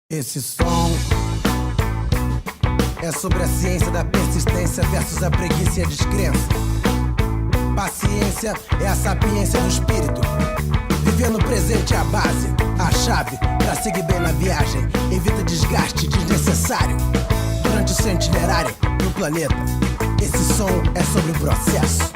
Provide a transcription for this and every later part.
Esse som é sobre a ciência da persistência versus a preguiça e a descrença. Paciência é a sapiência do espírito. Viver no presente é a base, a chave pra seguir bem na viagem. Evita desgaste desnecessário durante o seu itinerário no planeta. Esse som é sobre o processo.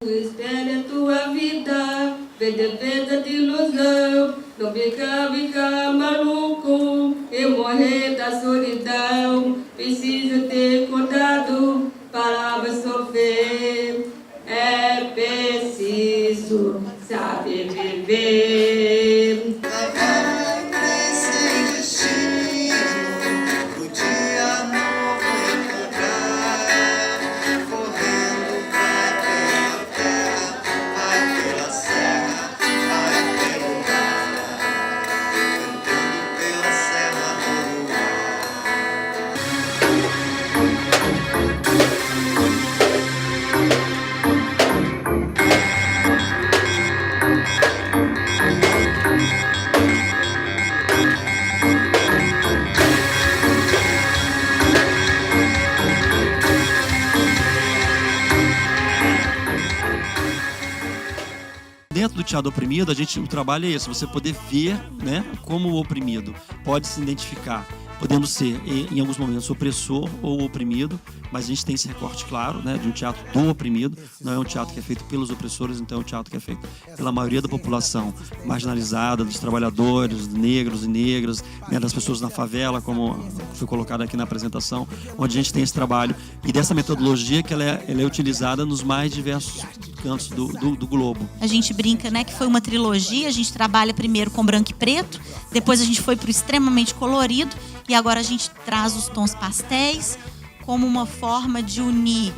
Espelha a tua vida, venda de ilusão. Não fica maluco e morrer da solidão. Preciso ter cuidado para sofrer. É preciso saber viver. Dentro do teatro oprimido, o trabalho é esse, você poder ver, né, como o oprimido pode se identificar, podendo ser, em alguns momentos, opressor ou oprimido, mas a gente tem esse recorte claro, né, de um teatro do oprimido. Não é um teatro que é feito pelos opressores, então é um teatro que é feito pela maioria da população marginalizada, dos trabalhadores, negros e negras, né, das pessoas na favela, como foi colocado aqui na apresentação, onde a gente tem esse trabalho e dessa metodologia que ela é utilizada nos mais diversos cantos do globo. A gente brinca, né, que foi uma trilogia. A gente trabalha primeiro com branco e preto, depois a gente foi para o extremamente colorido e agora a gente traz os tons pastéis como uma forma de unir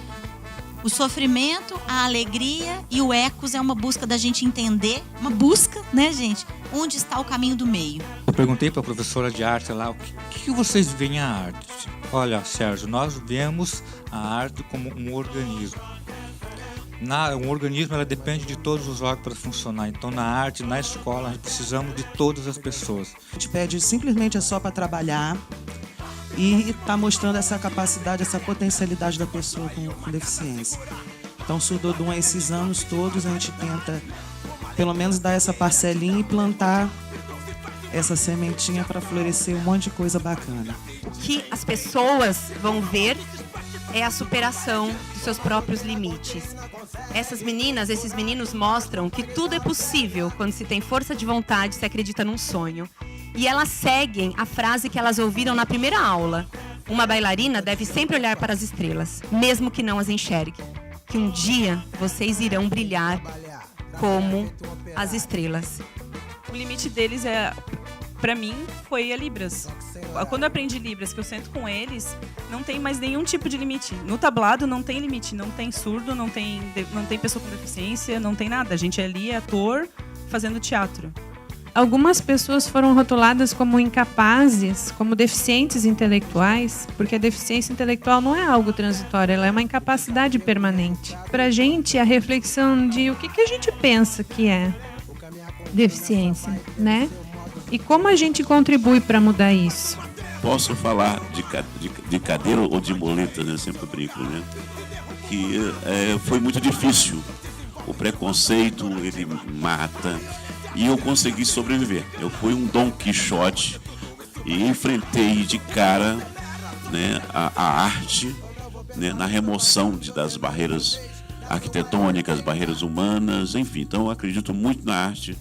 o sofrimento, a alegria, e o Ecos é uma busca da gente entender, uma busca, né, gente, onde está o caminho do meio. Eu perguntei para a professora de arte lá, o que vocês veem a arte? Olha, Sérgio, nós vemos a arte como um organismo. Um organismo, ela depende de todos os órgãos para funcionar. Então, na arte, na escola, nós precisamos de todas as pessoas. A gente pede simplesmente só para trabalhar e está mostrando essa capacidade, essa potencialidade da pessoa com deficiência. Então, Surdodum, esses anos todos, a gente tenta, pelo menos, dar essa parcelinha e plantar essa sementinha para florescer um monte de coisa bacana. O que as pessoas vão ver é a superação dos seus próprios limites. Essas meninas, esses meninos mostram que tudo é possível quando se tem força de vontade, se acredita num sonho. E elas seguem a frase que elas ouviram na primeira aula. Uma bailarina deve sempre olhar para as estrelas, mesmo que não as enxergue. Que um dia vocês irão brilhar como as estrelas. O limite deles pra mim, foi a Libras. Quando eu aprendi Libras, que eu sento com eles, não tem mais nenhum tipo de limite. No tablado não tem limite, não tem surdo, não tem pessoa com deficiência, não tem nada. A gente ali é ator fazendo teatro. Algumas pessoas foram rotuladas como incapazes, como deficientes intelectuais, porque a deficiência intelectual não é algo transitório, ela é uma incapacidade permanente. Pra gente, a reflexão de o que a gente pensa que é deficiência, né? E como a gente contribui para mudar isso? Posso falar de cadeira ou de muleta, né? Sempre brinco, né? Que foi muito difícil. O preconceito, ele mata. E eu consegui sobreviver. Eu fui um Dom Quixote e enfrentei de cara, né, a arte, né, na remoção das barreiras arquitetônicas, barreiras humanas, enfim. Então eu acredito muito na arte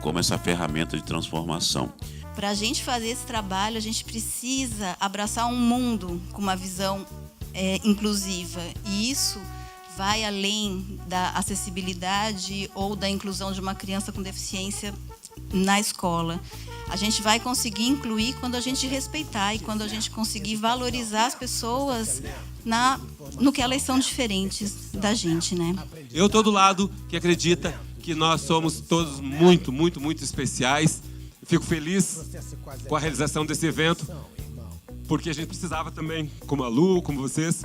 como essa ferramenta de transformação. Para a gente fazer esse trabalho, a gente precisa abraçar um mundo com uma visão inclusiva. E isso vai além da acessibilidade ou da inclusão de uma criança com deficiência na escola. A gente vai conseguir incluir quando a gente respeitar e quando a gente conseguir valorizar as pessoas no que elas são diferentes da gente, né? Eu estou do lado que acredita que nós somos todos muito, muito, muito especiais. Fico feliz com a realização desse evento, porque a gente precisava também, como a Lu, como vocês,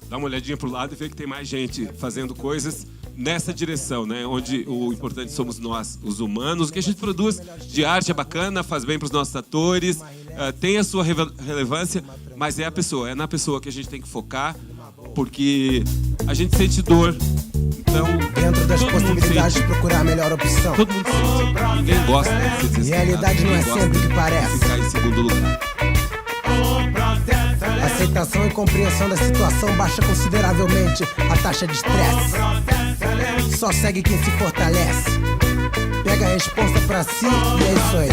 dar uma olhadinha para o lado e ver que tem mais gente fazendo coisas nessa direção, né? Onde o importante somos nós, os humanos. O que a gente produz de arte é bacana, faz bem para os nossos atores, tem a sua relevância, mas é a pessoa, é na pessoa que a gente tem que focar, porque a gente sente dor. Então, dentro das possibilidades de procurar a melhor opção. Todo mundo sente. Ninguém gosta de ser realidade não é sempre o que parece. Ficar em segundo lugar. Aceitação e compreensão da situação baixa consideravelmente a taxa de estresse. Só segue quem se fortalece. Pega a responsa pra si e é isso aí.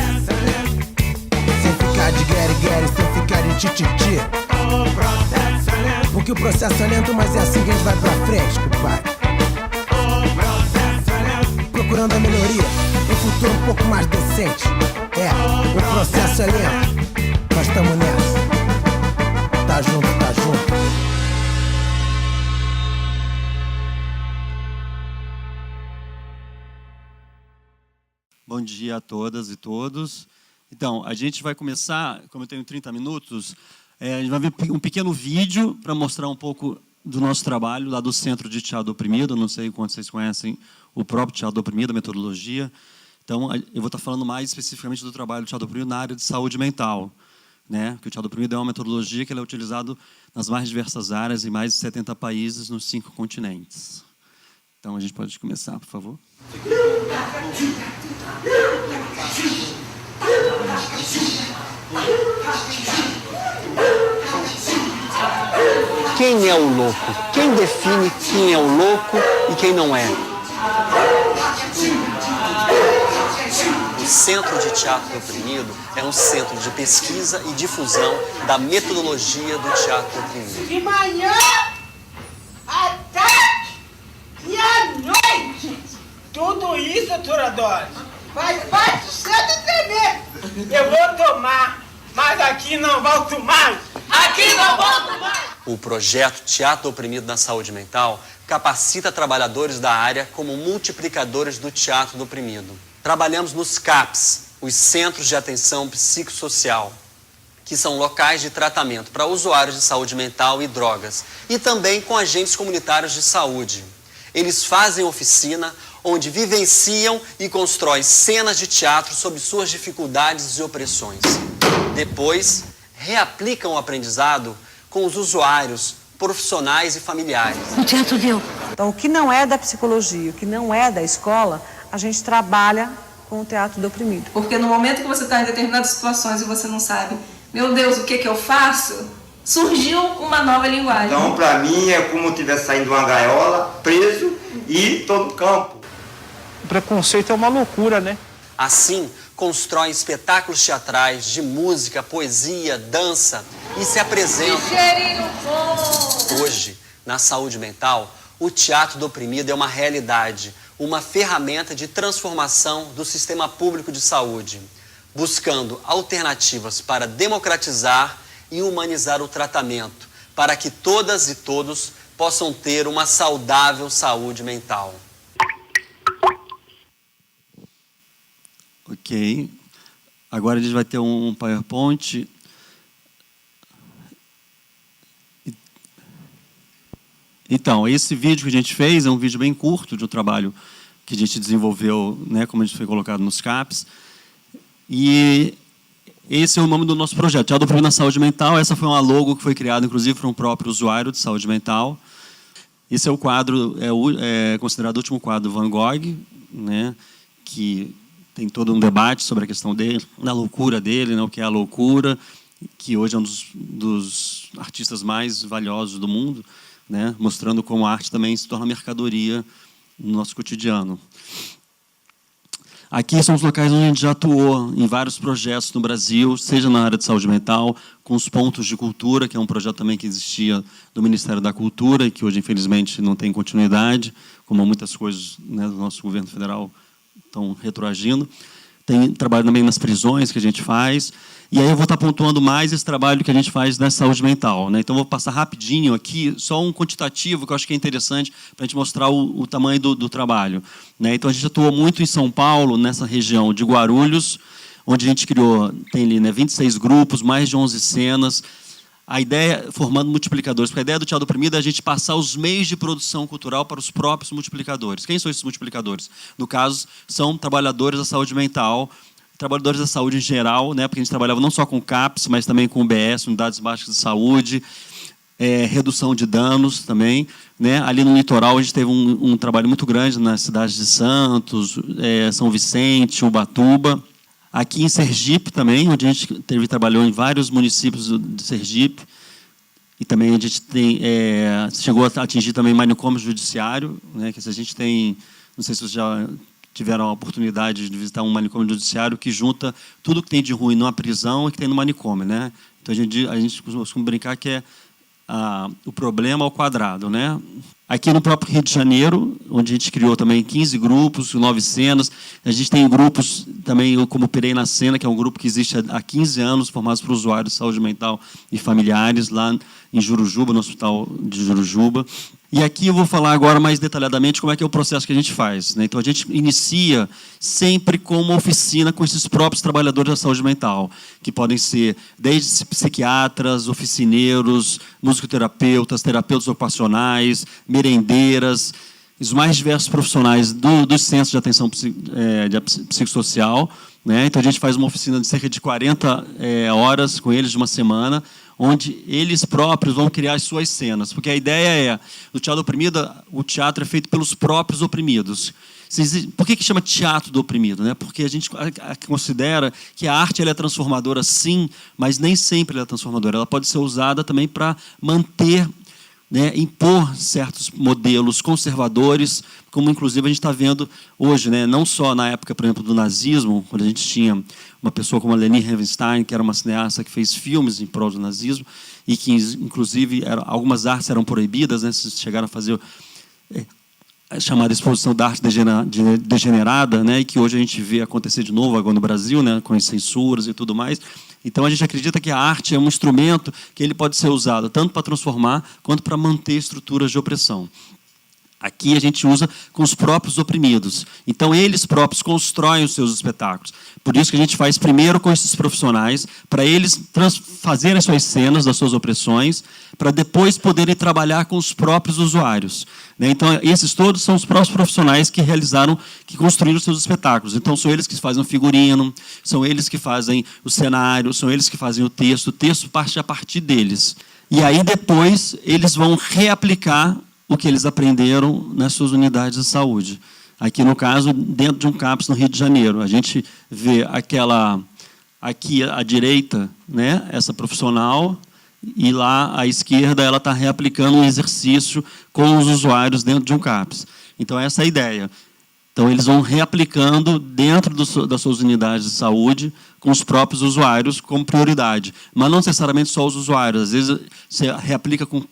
Sem ficar de guerre, sem ficar de tititi. Porque o processo é lento, mas é assim que a gente vai pra frente, compadre. Procurando a melhoria, um futuro um pouco mais decente. O processo é lento, nós estamos nessa. Tá junto, tá junto. Bom dia a todas e todos. Então, a gente vai começar, como eu tenho 30 minutos, a gente vai ver um pequeno vídeo para mostrar um pouco do nosso trabalho lá do Centro de Teatro do Oprimido. Eu não sei quantos vocês conhecem o próprio Teatro do Oprimido, a metodologia. Então, eu vou estar falando mais especificamente do trabalho do Teatro do Oprimido na área de saúde mental, né? Que o Teatro do Oprimido é uma metodologia que ela é utilizada nas mais diversas áreas em mais de 70 países nos 5 continentes. Então, a gente pode começar, por favor. Quem é o louco? Quem define quem é o louco e quem não é? O Centro de Teatro do Oprimido é um centro de pesquisa e difusão da metodologia do teatro do oprimido. De manhã, à tarde e à noite. Tudo isso, Turadores, faz parte do seu treinamento. Eu vou tomar, mas aqui não volto mais. Aqui não volto mais. O projeto Teatro do Oprimido na Saúde Mental capacita trabalhadores da área como multiplicadores do teatro do oprimido. Trabalhamos nos CAPs, os Centros de Atenção Psicossocial, que são locais de tratamento para usuários de saúde mental e drogas, e também com agentes comunitários de saúde. Eles fazem oficina onde vivenciam e constroem cenas de teatro sobre suas dificuldades e opressões. Depois, reaplicam o aprendizado com os usuários, profissionais e familiares. O teatro deu. Então, o que não é da psicologia, o que não é da escola, a gente trabalha com o teatro do oprimido. Porque no momento que você está em determinadas situações e você não sabe, meu Deus, o que eu faço? Surgiu uma nova linguagem. Então, para mim, é como eu estivesse saindo de uma gaiola, preso e estou no campo. O preconceito é uma loucura, né? Assim, constroem espetáculos teatrais de música, poesia, dança e se apresentam. Hoje, na saúde mental, o teatro do oprimido é uma realidade, uma ferramenta de transformação do sistema público de saúde, buscando alternativas para democratizar e humanizar o tratamento, para que todas e todos possam ter uma saudável saúde mental. Ok. Agora a gente vai ter um PowerPoint. Então, esse vídeo que a gente fez é um vídeo bem curto de um trabalho que a gente desenvolveu, né, como a gente foi colocado nos CAPs. E esse é o nome do nosso projeto, Teatro do Oprimido na Saúde Mental. Essa foi uma logo que foi criada, inclusive, por um próprio usuário de saúde mental. Esse é o quadro, é considerado o último quadro do Van Gogh, né, que tem todo um debate sobre a questão dele, da loucura dele, né, o que é a loucura, que hoje é um dos artistas mais valiosos do mundo, né, mostrando como a arte também se torna mercadoria no nosso cotidiano. Aqui são os locais onde a gente já atuou em vários projetos no Brasil, seja na área de saúde mental, com os pontos de cultura, que é um projeto também que existia do Ministério da Cultura e que hoje, infelizmente, não tem continuidade, como muitas coisas, né, do nosso governo federal estão retroagindo. tem trabalho também nas prisões que a gente faz. E aí eu vou estar pontuando mais esse trabalho que a gente faz na saúde mental, né? Então, vou passar rapidinho aqui, só um quantitativo que eu acho que é interessante para a gente mostrar o tamanho do trabalho, né? Então, a gente atuou muito em São Paulo, nessa região de Guarulhos, onde a gente criou, tem ali, né, 26 grupos, mais de 11 cenas. A ideia, formando multiplicadores, porque a ideia do Teatro Oprimido é a gente passar os meios de produção cultural para os próprios multiplicadores. Quem são esses multiplicadores? No caso, são trabalhadores da saúde mental, trabalhadores da saúde em geral, né, porque a gente trabalhava não só com CAPS, mas também com UBS, Unidades Básicas de Saúde, redução de danos também, né? Ali no litoral a gente teve um trabalho muito grande nas cidades de Santos, São Vicente, Ubatuba. Aqui em Sergipe também, onde a gente trabalhou em vários municípios de Sergipe, e também a gente chegou a atingir também manicômio judiciário, né, que a gente tem, não sei se vocês já tiveram a oportunidade de visitar um manicômio judiciário que junta tudo que tem de ruim numa prisão e que tem no manicômio, né? Então a gente costuma brincar que é o problema ao quadrado, né? Aqui no próprio Rio de Janeiro, onde a gente criou também 15 grupos, 9 cenas. A gente tem grupos também, como Pirei na Cena, que é um grupo que existe há 15 anos, formados por usuários de saúde mental e familiares, lá em Jurujuba, no Hospital de Jurujuba. E aqui eu vou falar agora mais detalhadamente como é que é o processo que a gente faz, né? Então, a gente inicia sempre com uma oficina com esses próprios trabalhadores da saúde mental, que podem ser desde psiquiatras, oficineiros, musicoterapeutas, terapeutas ocupacionais, merendeiras, os mais diversos profissionais dos centros de atenção psicossocial, né? Então, a gente faz uma oficina de cerca de 40 horas com eles de uma semana, onde eles próprios vão criar as suas cenas. Porque a ideia no Teatro Oprimido, o teatro é feito pelos próprios oprimidos. Por que chama teatro do oprimido, né? Porque a gente considera que a arte ela é transformadora, sim, mas nem sempre ela é transformadora. Ela pode ser usada também para manter, né, impor certos modelos conservadores, como inclusive a gente está vendo hoje, né, não só na época, por exemplo, do nazismo, quando a gente tinha uma pessoa como a Leni Riefenstahl, que era uma cineasta que fez filmes em prol do nazismo, e que, inclusive, algumas artes eram proibidas, né, se chegaram a fazer a chamada exposição da arte degenerada, né, e que hoje a gente vê acontecer de novo agora no Brasil, né, com as censuras e tudo mais. Então, a gente acredita que a arte é um instrumento que ele pode ser usado tanto para transformar quanto para manter estruturas de opressão. Aqui a gente usa com os próprios oprimidos. Então, eles próprios constroem os seus espetáculos. Por isso que a gente faz primeiro com esses profissionais, para eles fazerem as suas cenas das suas opressões, para depois poderem trabalhar com os próprios usuários, né? Então, esses todos são os próprios profissionais que construíram os seus espetáculos. Então, são eles que fazem o figurino, são eles que fazem o cenário, são eles que fazem o texto parte a partir deles. E aí, depois, eles vão reaplicar o que eles aprenderam nas suas unidades de saúde. Aqui, no caso, dentro de um CAPS no Rio de Janeiro. A gente vê aqui à direita, né, essa profissional, e lá à esquerda ela está reaplicando um exercício com os usuários dentro de um CAPS. Então, essa é a ideia. Então, eles vão reaplicando dentro das suas unidades de saúde com os próprios usuários como prioridade. Mas não necessariamente só os usuários. Às vezes, você reaplica com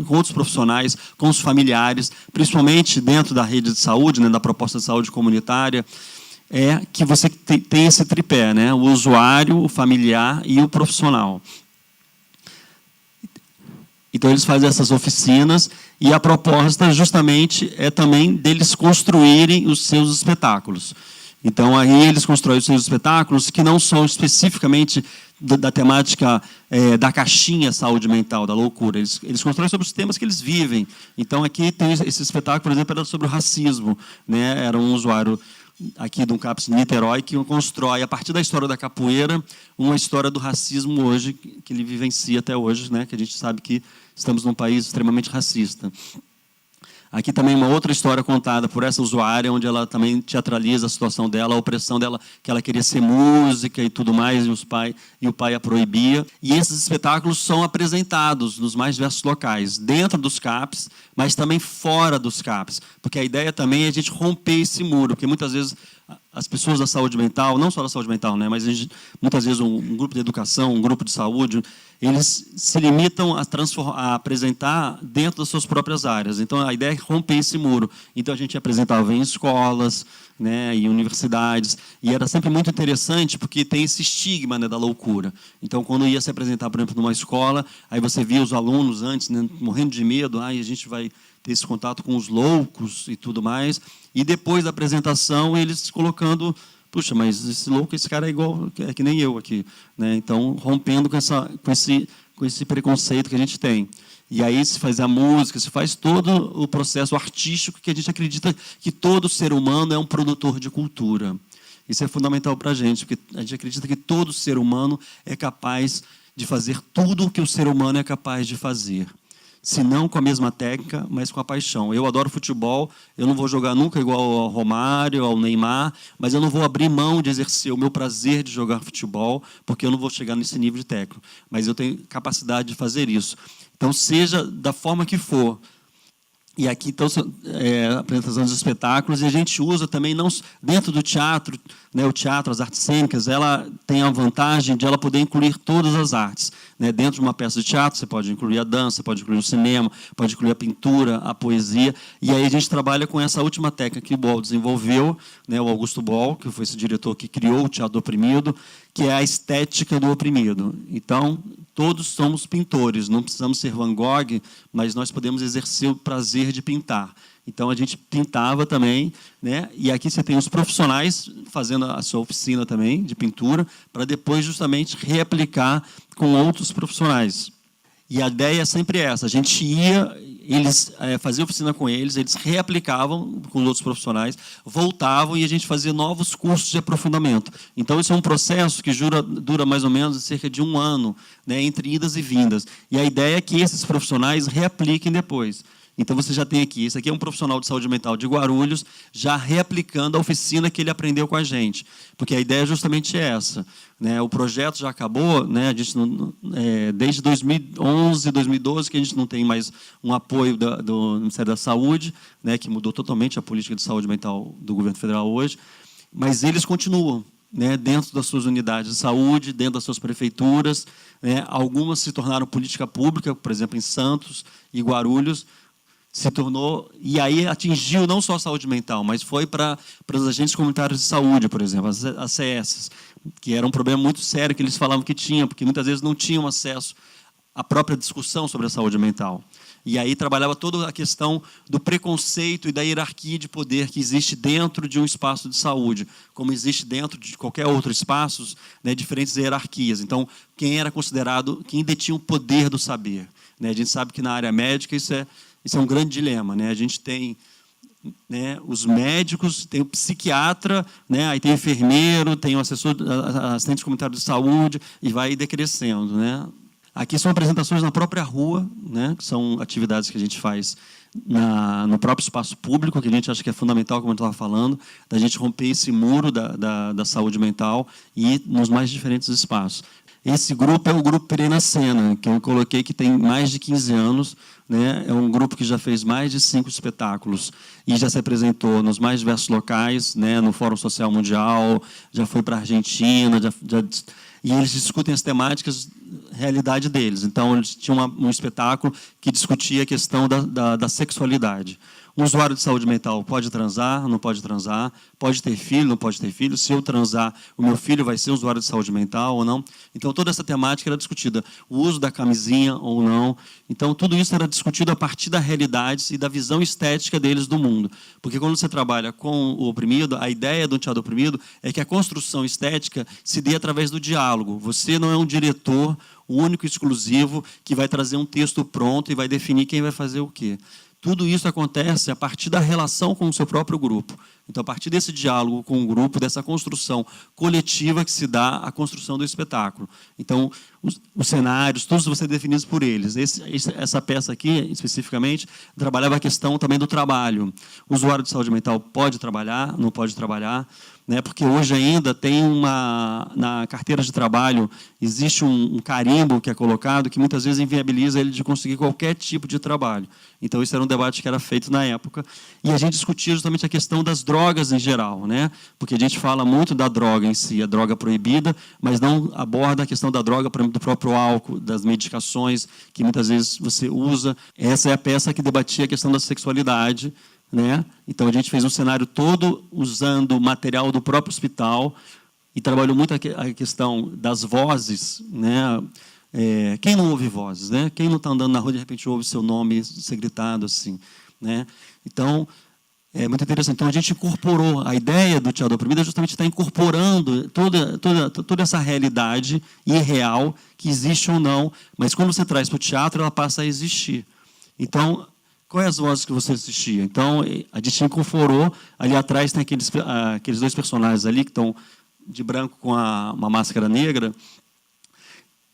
outros profissionais, com os familiares, principalmente dentro da rede de saúde, né, da proposta de saúde comunitária, que você tem esse tripé, né, o usuário, o familiar e o profissional. Então, eles fazem essas oficinas e a proposta, justamente, é também deles construírem os seus espetáculos. Então, aí eles constroem os seus espetáculos que não são especificamente da temática da caixinha saúde mental, da loucura. Eles constroem sobre os temas que eles vivem. Então, aqui tem esse espetáculo, por exemplo, era sobre o racismo, né? Era um usuário aqui de um CAPS em Niterói que constrói, a partir da história da capoeira, uma história do racismo hoje, que ele vivencia até hoje, né? Que a gente sabe que estamos num país extremamente racista. Aqui também uma outra história contada por essa usuária, onde ela também teatraliza a situação dela, a opressão dela, que ela queria ser música e tudo mais, e o pai a proibia. E esses espetáculos são apresentados nos mais diversos locais, dentro dos CAPS, mas também fora dos CAPS. Porque a ideia também é a gente romper esse muro, porque muitas vezes as pessoas da saúde mental, não só da saúde mental, né, mas muitas vezes um grupo de educação, um grupo de saúde, eles se limitam a apresentar dentro das suas próprias áreas. Então, a ideia é romper esse muro. Então, a gente apresentava em escolas, né, em universidades, e era sempre muito interessante, porque tem esse estigma, né, da loucura. Então, quando ia se apresentar, por exemplo, numa escola, aí você via os alunos antes, né, morrendo de medo, a gente vai ter esse contato com os loucos e tudo mais, e depois da apresentação, eles colocando... Puxa, mas esse louco, esse cara é igual, é que nem eu aqui, né? Então, rompendo com esse preconceito que a gente tem. E aí se faz a música, se faz todo o processo artístico, que a gente acredita que todo ser humano é um produtor de cultura. Isso é fundamental para a gente, porque a gente acredita que todo ser humano é capaz de fazer tudo o que o ser humano é capaz de fazer. Se não com a mesma técnica, mas com a paixão. Eu adoro futebol, eu não vou jogar nunca igual ao Romário, ao Neymar, mas eu não vou abrir mão de exercer o meu prazer de jogar futebol, porque eu não vou chegar nesse nível de técnico. Mas eu tenho capacidade de fazer isso. Então, seja da forma que for. E aqui estão apresentação dos espetáculos, e a gente usa também, não dentro do teatro, né, o teatro, as artes cênicas, ela tem a vantagem de ela poder incluir todas as artes. Né? Dentro de uma peça de teatro, você pode incluir a dança, pode incluir o cinema, pode incluir a pintura, a poesia, e aí a gente trabalha com essa última técnica que o Boll desenvolveu, né, o Augusto Boll, que foi esse diretor que criou o Teatro do Oprimido, que é a estética do oprimido. Então, todos somos pintores, não precisamos ser Van Gogh, mas nós podemos exercer o prazer de pintar. Então, a gente pintava também, né? E aqui você tem os profissionais fazendo a sua oficina também de pintura, para depois justamente reaplicar com outros profissionais. E a ideia é sempre essa, a gente ia, eles faziam oficina com eles reaplicavam com os outros profissionais, voltavam e a gente fazia novos cursos de aprofundamento. Então, isso é um processo que dura mais ou menos cerca de 1 ano, né, entre idas e vindas. E a ideia é que esses profissionais reapliquem depois. Então, você já tem aqui, esse aqui é um profissional de saúde mental de Guarulhos, já reaplicando a oficina que ele aprendeu com a gente. Porque a ideia é justamente essa. Né? O projeto já acabou, né? A gente desde 2011, 2012, que a gente não tem mais um apoio do Ministério da Saúde, né? Que mudou totalmente a política de saúde mental do governo federal hoje, mas eles continuam. Né, dentro das suas unidades de saúde, dentro das suas prefeituras. Né? Algumas se tornaram política pública, por exemplo, em Santos e Guarulhos, se tornou, e aí atingiu não só a saúde mental, mas foi para os agentes comunitários de saúde, por exemplo, as CS, que era um problema muito sério que eles falavam que tinha, porque muitas vezes não tinham acesso à própria discussão sobre a saúde mental. E aí trabalhava toda a questão do preconceito e da hierarquia de poder que existe dentro de um espaço de saúde, como existe dentro de qualquer outro espaço, né, diferentes hierarquias. Então, quem era considerado, quem detinha o poder do saber. Né? A gente sabe que na área médica isso é um grande dilema. Né? A gente tem, né, os médicos, tem o psiquiatra, né, aí tem o enfermeiro, tem o assistente comunitário de saúde, e vai decrescendo. Né? Aqui são apresentações na própria rua, né, que são atividades que a gente faz no próprio espaço público, que a gente acha que é fundamental, como eu estava falando, da gente romper esse muro da saúde mental e nos mais diferentes espaços. Esse grupo é o grupo Perena Cena, que eu coloquei que tem mais de 15 anos, né? É um grupo que já fez mais de 5 espetáculos e já se apresentou nos mais diversos locais, né? No Fórum Social Mundial, já foi para a Argentina, e eles discutem as temáticas, realidade deles. Então, eles tinham um espetáculo que discutia a questão da sexualidade. Um usuário de saúde mental pode transar, não pode transar, pode ter filho, não pode ter filho, se eu transar, o meu filho vai ser usuário de saúde mental ou não. Então, toda essa temática era discutida, o uso da camisinha ou não. Então, tudo isso era discutido a partir da realidade e da visão estética deles do mundo. Porque quando você trabalha com o oprimido, a ideia do teatro oprimido é que a construção estética se dê através do diálogo. Você não é um diretor único e exclusivo que vai trazer um texto pronto e vai definir quem vai fazer o quê. Tudo isso acontece a partir da relação com o seu próprio grupo. Então, a partir desse diálogo com o grupo, dessa construção coletiva que se dá à construção do espetáculo. Então, os cenários, todos vão ser definidos por eles. Essa peça aqui, especificamente, trabalhava a questão também do trabalho. O usuário de saúde mental pode trabalhar, não pode trabalhar, né? Porque hoje ainda tem na carteira de trabalho, existe um carimbo que é colocado que muitas vezes inviabiliza ele de conseguir qualquer tipo de trabalho. Então, isso era um debate que era feito na época. E a gente discutia justamente a questão das drogas em geral, né? Porque a gente fala muito da droga em si, a droga proibida, mas não aborda a questão da droga, por exemplo, do próprio álcool, das medicações que muitas vezes você usa. Essa é a peça que debatia a questão da sexualidade, né? Então a gente fez um cenário todo usando material do próprio hospital e trabalhou muito a questão das vozes, né? Quem não ouve vozes, né? Quem não está andando na rua de repente ouve seu nome ser gritado assim, né? Então é muito interessante. Então a gente incorporou a ideia do teatro oprimido, é justamente estar incorporando toda essa realidade irreal que existe ou não, mas quando você traz para o teatro ela passa a existir. Então quais as vozes que você assistia? Então a gente incorporou, ali atrás tem aqueles dois personagens ali que estão de branco com uma máscara negra.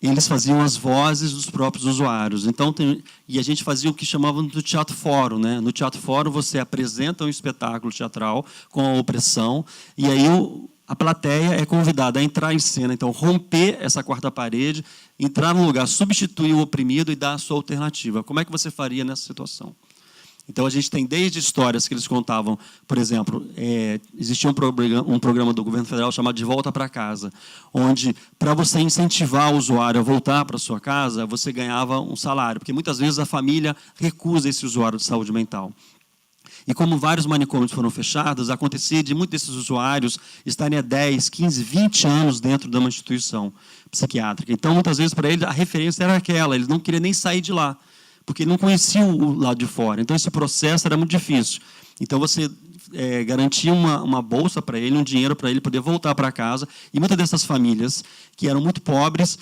Eles faziam as vozes dos próprios usuários. Então, e a gente fazia o que chamavam do teatro fórum, né? No teatro fórum você apresenta um espetáculo teatral com a opressão e aí a plateia é convidada a entrar em cena, então romper essa quarta parede, entrar no lugar, substituir o oprimido e dar a sua alternativa. Como é que você faria nessa situação? Então, a gente tem desde histórias que eles contavam, por exemplo, existia um programa do governo federal chamado De Volta para Casa, onde, para você incentivar o usuário a voltar para a sua casa, você ganhava um salário, porque muitas vezes a família recusa esse usuário de saúde mental. E como vários manicômios foram fechados, acontecia de muitos desses usuários estarem há 10, 15, 20 anos dentro de uma instituição psiquiátrica. Então, muitas vezes, para ele, a referência era aquela, eles não queriam nem sair de lá, porque ele não conhecia o lado de fora. Então, esse processo era muito difícil. Então, você garantia uma bolsa para ele, um dinheiro para ele poder voltar para casa. E muitas dessas famílias, que eram muito pobres,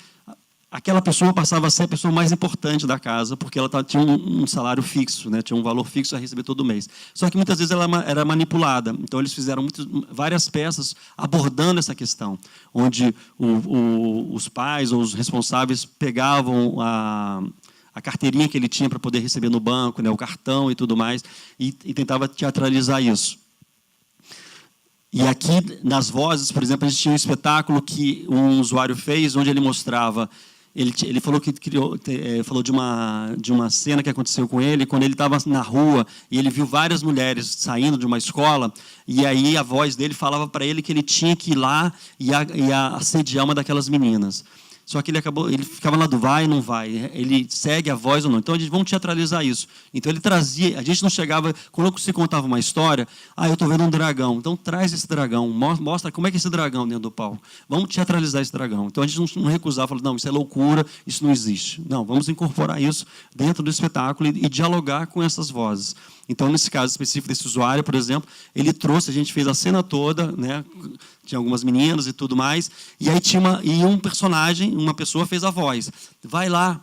aquela pessoa passava a ser a pessoa mais importante da casa, porque ela tinha um salário fixo, né? Tinha um valor fixo a receber todo mês. Só que, muitas vezes, ela era manipulada. Então, eles fizeram várias peças abordando essa questão, onde os pais ou os responsáveis pegavam a carteirinha que ele tinha para poder receber no banco, né, o cartão e tudo mais, e tentava teatralizar isso. E aqui, nas vozes, por exemplo, a gente tinha um espetáculo que um usuário fez, onde ele mostrava, ele falou que falou de uma cena que aconteceu com ele, quando ele estava na rua, e ele viu várias mulheres saindo de uma escola, e aí a voz dele falava para ele que ele tinha que ir lá e assediar uma daquelas meninas. Só que ele ficava lá do vai, não vai, ele segue a voz ou não. Então, a gente vamos teatralizar isso. Então, ele trazia, a gente não chegava, quando se contava uma história, eu estou vendo um dragão, então traz esse dragão, mostra como é que é esse dragão dentro do palco. Vamos teatralizar esse dragão. Então, a gente não recusava, falava, não, isso é loucura, isso não existe. Não, vamos incorporar isso dentro do espetáculo e dialogar com essas vozes. Então, nesse caso específico desse usuário, por exemplo, ele trouxe, a gente fez a cena toda, né? Tinha algumas meninas e tudo mais, e aí tinha um personagem, uma pessoa fez a voz. Vai lá,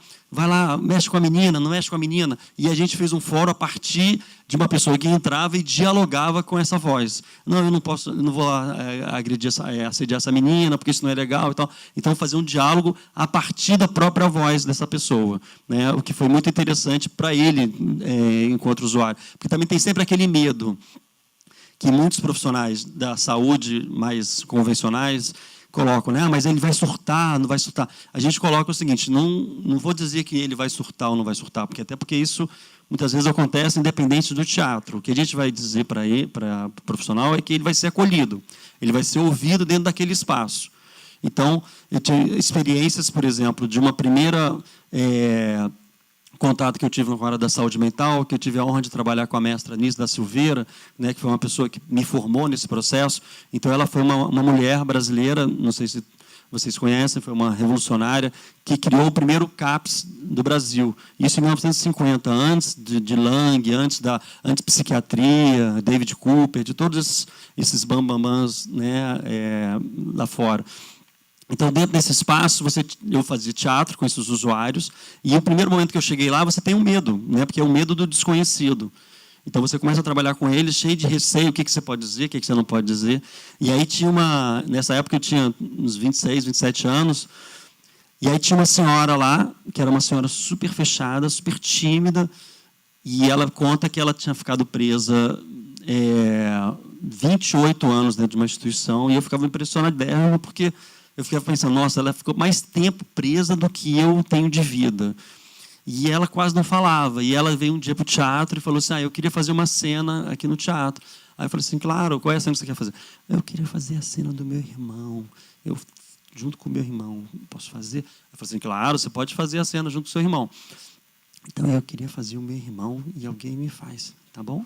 mexe com a menina, não mexe com a menina. E a gente fez um fórum a partir de uma pessoa que entrava e dialogava com essa voz. Não, eu não vou lá assediar essa menina, porque isso não é legal e tal. Então, fazer um diálogo a partir da própria voz dessa pessoa, né? O que foi muito interessante para ele, enquanto usuário. Porque também tem sempre aquele medo que muitos profissionais da saúde mais convencionais colocam, né? Mas ele vai surtar, não vai surtar. A gente coloca o seguinte, não vou dizer que ele vai surtar ou não vai surtar, porque isso muitas vezes acontece independente do teatro. O que a gente vai dizer para o profissional é que ele vai ser acolhido, ele vai ser ouvido dentro daquele espaço. Então, eu tive experiências, por exemplo, de uma primeira contato que eu tive na área da saúde mental, que eu tive a honra de trabalhar com a mestra Anísia da Silveira, né, que foi uma pessoa que me formou nesse processo. Então, ela foi uma mulher brasileira, não sei se vocês conhecem, foi uma revolucionária, que criou o primeiro CAPS do Brasil. Isso em 1950, antes de Lang, antes da antipsiquiatria, David Cooper, de todos esses bambambãs, né, lá fora. Então, dentro desse espaço, eu fazia teatro com esses usuários, e no primeiro momento que eu cheguei lá, você tem um medo, né? Porque é o medo do desconhecido. Então, você começa a trabalhar com eles, cheio de receio, o que você pode dizer, o que você não pode dizer. E aí nessa época eu tinha uns 26, 27 anos, e aí tinha uma senhora lá, que era uma senhora super fechada, super tímida, e ela conta que ela tinha ficado presa 28 anos dentro de uma instituição, e eu ficava impressionado dela, porque eu ficava pensando, nossa, ela ficou mais tempo presa do que eu tenho de vida. E ela quase não falava. E ela veio um dia para o teatro e falou assim, eu queria fazer uma cena aqui no teatro. Aí eu falei assim, claro, qual é a cena que você quer fazer? Eu queria fazer a cena do meu irmão. Eu, junto com o meu irmão, posso fazer? Eu falei assim, claro, você pode fazer a cena junto com o seu irmão. Então, eu queria fazer o meu irmão e alguém me faz, tá bom?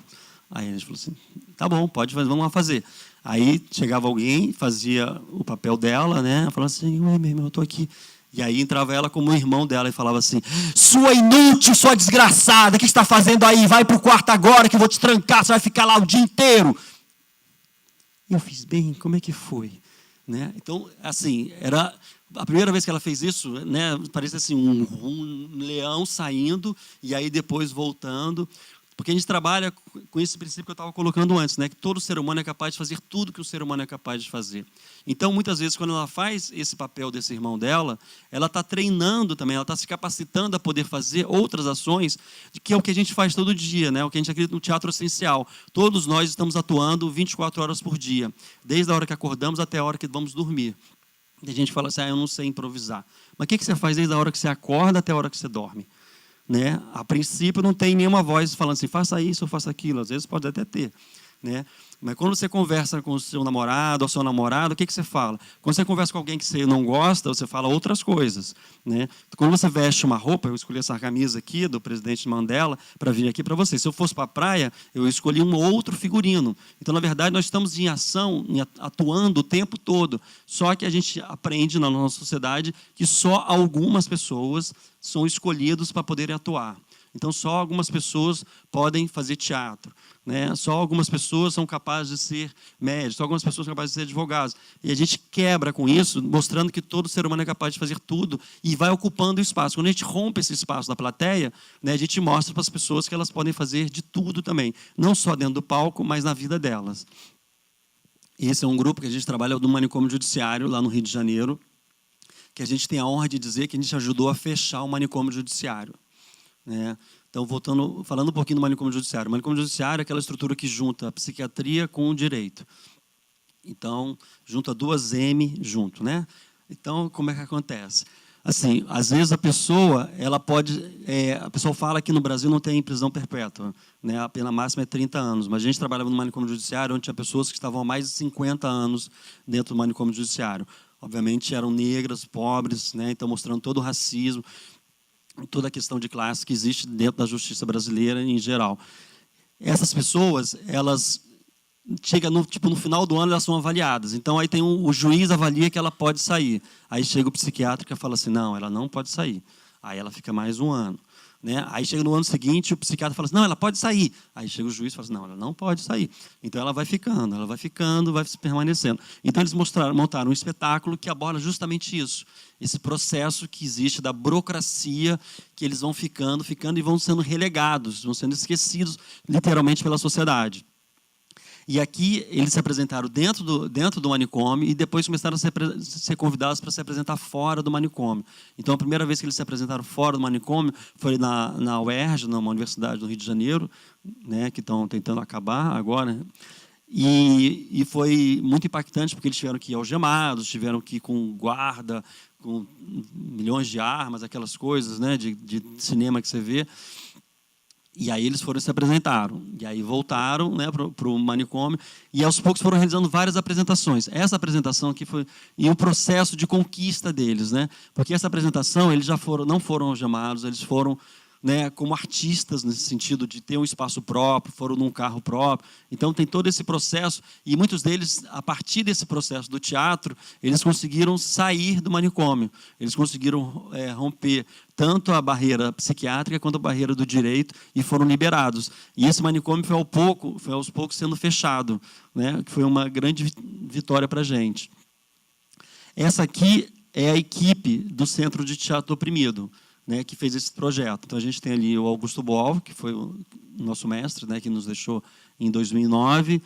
Aí a gente falou assim, tá bom, pode fazer, vamos lá fazer. Aí chegava alguém, fazia o papel dela, né? Falava assim, meu irmão, eu estou aqui. E aí entrava ela como o irmão dela e falava assim, sua inútil, sua desgraçada, o que você está fazendo aí? Vai para o quarto agora que eu vou te trancar, você vai ficar lá o dia inteiro. E eu fiz, bem, como é que foi? Né? Então, assim, era a primeira vez que ela fez isso, né? Parece assim, um leão saindo e aí depois voltando. Porque a gente trabalha com esse princípio que eu estava colocando antes, né? Que todo ser humano é capaz de fazer tudo que o ser humano é capaz de fazer. Então, muitas vezes, quando ela faz esse papel desse irmão dela, ela está treinando também, ela está se capacitando a poder fazer outras ações, que é o que a gente faz todo dia, né? O que a gente acredita no teatro essencial. Todos nós estamos atuando 24 horas por dia, desde a hora que acordamos até a hora que vamos dormir. E a gente fala assim, eu não sei improvisar. Mas o que você faz desde a hora que você acorda até a hora que você dorme? Né? A princípio não tem nenhuma voz falando assim, faça isso ou faça aquilo, às vezes pode até ter, né? Mas quando você conversa com o seu namorado ou seu namorado, o que você fala? Quando você conversa com alguém que você não gosta, você fala outras coisas, né? Quando você veste uma roupa, eu escolhi essa camisa aqui do presidente Mandela para vir aqui para você. Se eu fosse para a praia, eu escolhi um outro figurino. Então, na verdade, nós estamos em ação, atuando o tempo todo. Só que a gente aprende na nossa sociedade que só algumas pessoas são escolhidos para poderem atuar. Então, só algumas pessoas podem fazer teatro, né? Só algumas pessoas são capazes de ser médicos, só algumas pessoas são capazes de ser advogados. E a gente quebra com isso, mostrando que todo ser humano é capaz de fazer tudo e vai ocupando o espaço. Quando a gente rompe esse espaço da plateia, né, a gente mostra para as pessoas que elas podem fazer de tudo também, não só dentro do palco, mas na vida delas. Esse é um grupo que a gente trabalha do Manicômio Judiciário, lá no Rio de Janeiro, que a gente tem a honra de dizer que a gente ajudou a fechar o Manicômio Judiciário. Né? Então, falando um pouquinho do manicômio judiciário. O manicômio judiciário é aquela estrutura que junta a psiquiatria com o direito. Então, junta duas M junto, né? Então, como é que acontece? Assim, às vezes a pessoa fala que no Brasil não tem prisão perpétua, né? A pena máxima é 30 anos, mas a gente trabalhava no manicômio judiciário onde tinha pessoas que estavam há mais de 50 anos dentro do manicômio judiciário. Obviamente eram negras, pobres, né? Então mostrando todo o racismo, toda a questão de classe que existe dentro da justiça brasileira em geral. Essas pessoas, elas chegam no final do ano, elas são avaliadas. Então, aí tem o juiz avalia que ela pode sair. Aí chega o psiquiatra e fala assim, não, ela não pode sair. Aí ela fica mais um ano. Né? Aí chega no ano seguinte, o psiquiatra fala assim, não, ela pode sair. Aí chega o juiz e fala assim, não, ela não pode sair. Então ela vai ficando, vai permanecendo. Então eles montaram um espetáculo que aborda justamente isso, esse processo que existe da burocracia, que eles vão ficando e vão sendo relegados, vão sendo esquecidos literalmente pela sociedade. E aqui eles se apresentaram dentro do manicômio e depois começaram a ser convidados para se apresentar fora do manicômio. Então, a primeira vez que eles se apresentaram fora do manicômio foi na UERJ, numa universidade do Rio de Janeiro, né, que estão tentando acabar agora. E foi muito impactante, porque eles tiveram que ir algemados, tiveram que ir com guarda, com milhões de armas, aquelas coisas, né, de cinema que você vê. E aí eles se apresentaram, e aí voltaram, né, para o manicômio, e aos poucos foram realizando várias apresentações. Essa apresentação aqui foi o processo de conquista deles, né, porque essa apresentação eles não foram algemados, eles foram, né, como artistas nesse sentido de ter um espaço próprio, foram num carro próprio. Então tem todo esse processo, e muitos deles, a partir desse processo do teatro, eles conseguiram sair do manicômio, eles conseguiram romper tanto a barreira psiquiátrica quanto a barreira do direito e foram liberados. E esse manicômio foi aos poucos sendo fechado, né, que foi uma grande vitória para a gente. Essa aqui é a equipe do Centro de Teatro do Oprimido, né, que fez esse projeto. Então, a gente tem ali o Augusto Boal, que foi o nosso mestre, né, que nos deixou em 2009.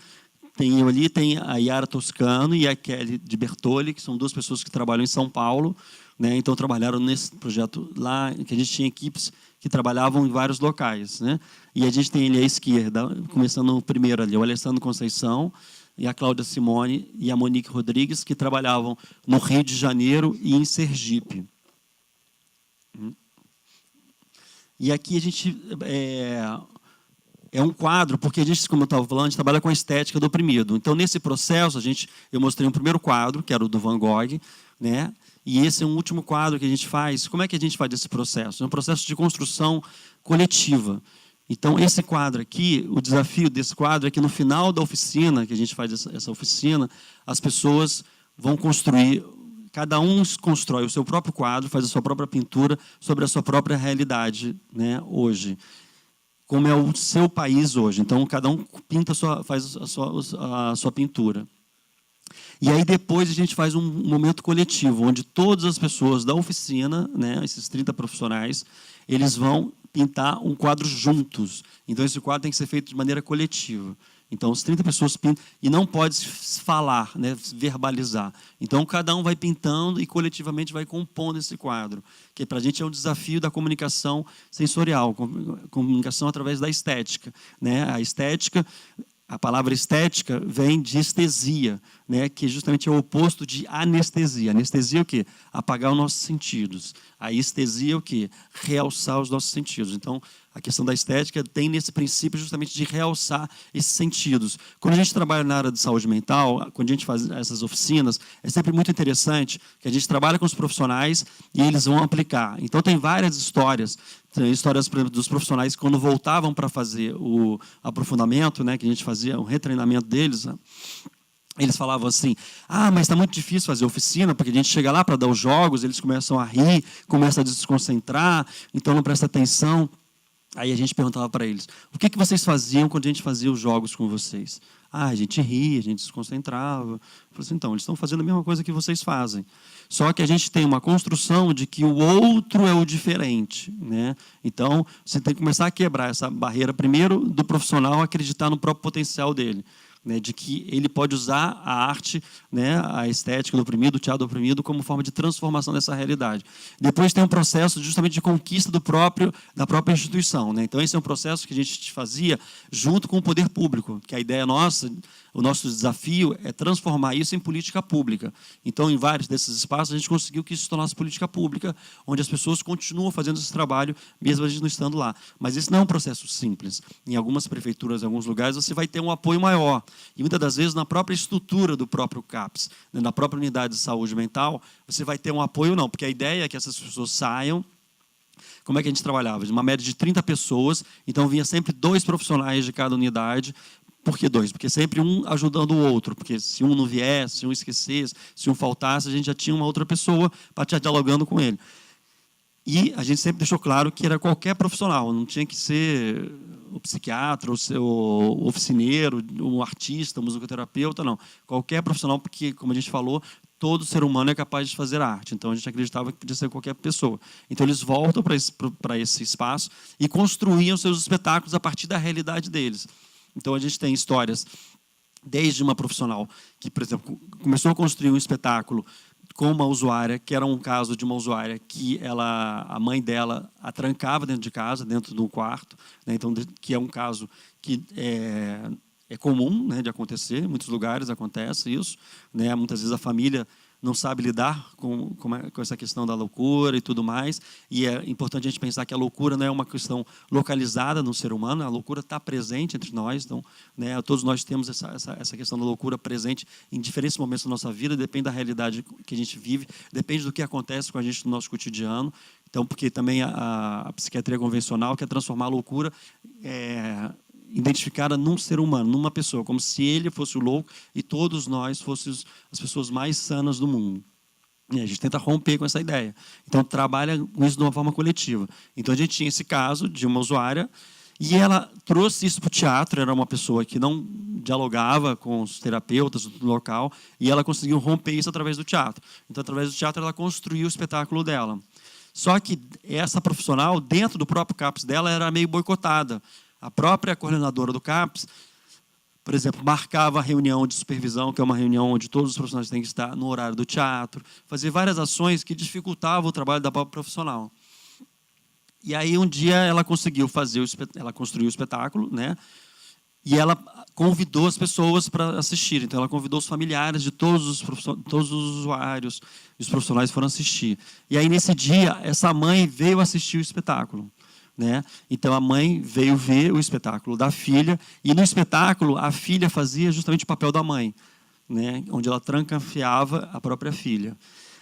Tem a Yara Toscano e a Kelly de Bertoli, que são duas pessoas que trabalham em São Paulo, né, então trabalharam nesse projeto lá, que a gente tinha equipes que trabalhavam em vários locais, né? E a gente tem ali à esquerda, começando o primeiro ali, o Alessandro Conceição, e a Cláudia Simone e a Monique Rodrigues, que trabalhavam no Rio de Janeiro e em Sergipe. E aqui a gente é um quadro, porque a gente, como eu estava falando, a gente trabalha com a estética do oprimido. Então, nesse processo, eu mostrei um primeiro quadro, que era o do Van Gogh, né? E esse é um último quadro que a gente faz. Como é que a gente faz esse processo? É um processo de construção coletiva. Então, esse quadro aqui, o desafio desse quadro é que no final da oficina, que a gente faz essa oficina, as pessoas vão construir, cada um constrói o seu próprio quadro, faz a sua própria pintura sobre a sua própria realidade, né, hoje. Como é o seu país hoje. Então, cada um pinta faz a sua pintura. E aí, depois, a gente faz um momento coletivo, onde todas as pessoas da oficina, né, esses 30 profissionais, eles vão pintar um quadro juntos. Então, esse quadro tem que ser feito de maneira coletiva. Então, as 30 pessoas pintam, e não pode falar, né, verbalizar. Então, cada um vai pintando e coletivamente vai compondo esse quadro, que para a gente é um desafio da comunicação sensorial, comunicação através da estética, né? A estética, a palavra estética vem de estesia, né, que justamente é o oposto de anestesia. Anestesia é o quê? Apagar os nossos sentidos. A estesia é o quê? Realçar os nossos sentidos. Então, a questão da estética tem nesse princípio justamente de realçar esses sentidos. Quando a gente trabalha na área de saúde mental, quando a gente faz essas oficinas, é sempre muito interessante que a gente trabalha com os profissionais e eles vão aplicar. Então, tem várias histórias. Tem histórias, por exemplo, dos profissionais que, quando voltavam para fazer o aprofundamento, né, que a gente fazia o retreinamento deles, né, eles falavam assim, mas está muito difícil fazer oficina, porque a gente chega lá para dar os jogos, eles começam a rir, começam a desconcentrar, então não presta atenção. Aí a gente perguntava para eles, o que vocês faziam quando a gente fazia os jogos com vocês? A gente ria, a gente se concentrava. Eu falei assim, então, eles estão fazendo a mesma coisa que vocês fazem. Só que a gente tem uma construção de que o outro é o diferente, né? Então, você tem que começar a quebrar essa barreira, primeiro, do profissional acreditar no próprio potencial dele, né, de que ele pode usar a arte, né, a estética do oprimido, o teatro do oprimido, como forma de transformação dessa realidade. Depois tem um processo justamente de conquista da própria instituição, né? Então, esse é um processo que a gente fazia junto com o poder público, que a ideia nossa, o nosso desafio é transformar isso em política pública. Então, em vários desses espaços, a gente conseguiu que isso se tornasse política pública, onde as pessoas continuam fazendo esse trabalho, mesmo a gente não estando lá. Mas esse não é um processo simples. Em algumas prefeituras, em alguns lugares, você vai ter um apoio maior. E muitas das vezes, na própria estrutura do próprio CAPS, na própria unidade de saúde mental, você vai ter um apoio, não, porque a ideia é que essas pessoas saiam. Como é que a gente trabalhava? De uma média de 30 pessoas, então vinha sempre 2 profissionais de cada unidade. Por que 2? Porque sempre um ajudando o outro, porque se um não viesse, se um esquecesse, se um faltasse, a gente já tinha uma outra pessoa para estar dialogando com ele. E a gente sempre deixou claro que era qualquer profissional, não tinha que ser o psiquiatra, o oficineiro, o artista, o musicoterapeuta, não. Qualquer profissional, porque, como a gente falou, todo ser humano é capaz de fazer arte. Então, a gente acreditava que podia ser qualquer pessoa. Então, eles voltam para esse espaço e construíam seus espetáculos a partir da realidade deles. Então, a gente tem histórias desde uma profissional que, por exemplo, começou a construir um espetáculo com uma usuária, que era um caso de uma usuária que a mãe dela a trancava dentro de casa, dentro de um quarto, né? Então, que é um caso que é comum, né, de acontecer, em muitos lugares acontece isso, né? Muitas vezes a família não sabe lidar com essa questão da loucura e tudo mais, e é importante a gente pensar que a loucura não é uma questão localizada no ser humano, a loucura está presente entre nós, então, né, todos nós temos essa questão da loucura presente em diferentes momentos da nossa vida, depende da realidade que a gente vive, depende do que acontece com a gente no nosso cotidiano. Então, porque também a psiquiatria convencional quer transformar a loucura identificada num ser humano, numa pessoa, como se ele fosse o louco e todos nós fôssemos as pessoas mais sanas do mundo. E a gente tenta romper com essa ideia. Então, trabalha com isso de uma forma coletiva. Então, a gente tinha esse caso de uma usuária e ela trouxe isso para o teatro, era uma pessoa que não dialogava com os terapeutas do local e ela conseguiu romper isso através do teatro. Então, através do teatro, ela construiu o espetáculo dela. Só que essa profissional, dentro do próprio CAPS dela, era meio boicotada. A própria coordenadora do CAPS, por exemplo, marcava a reunião de supervisão, que é uma reunião onde todos os profissionais têm que estar no horário do teatro, fazia várias ações que dificultavam o trabalho da própria profissional. E aí, um dia, ela conseguiu ela construiu o espetáculo, né? E ela convidou as pessoas para assistir. Então, ela convidou os familiares de todos os usuários, e os profissionais foram assistir. E aí, nesse dia, essa mãe veio assistir o espetáculo. né? Então a mãe veio ver o espetáculo da filha, e no espetáculo a filha fazia justamente o papel da mãe, né? Onde ela trancafiava a própria filha.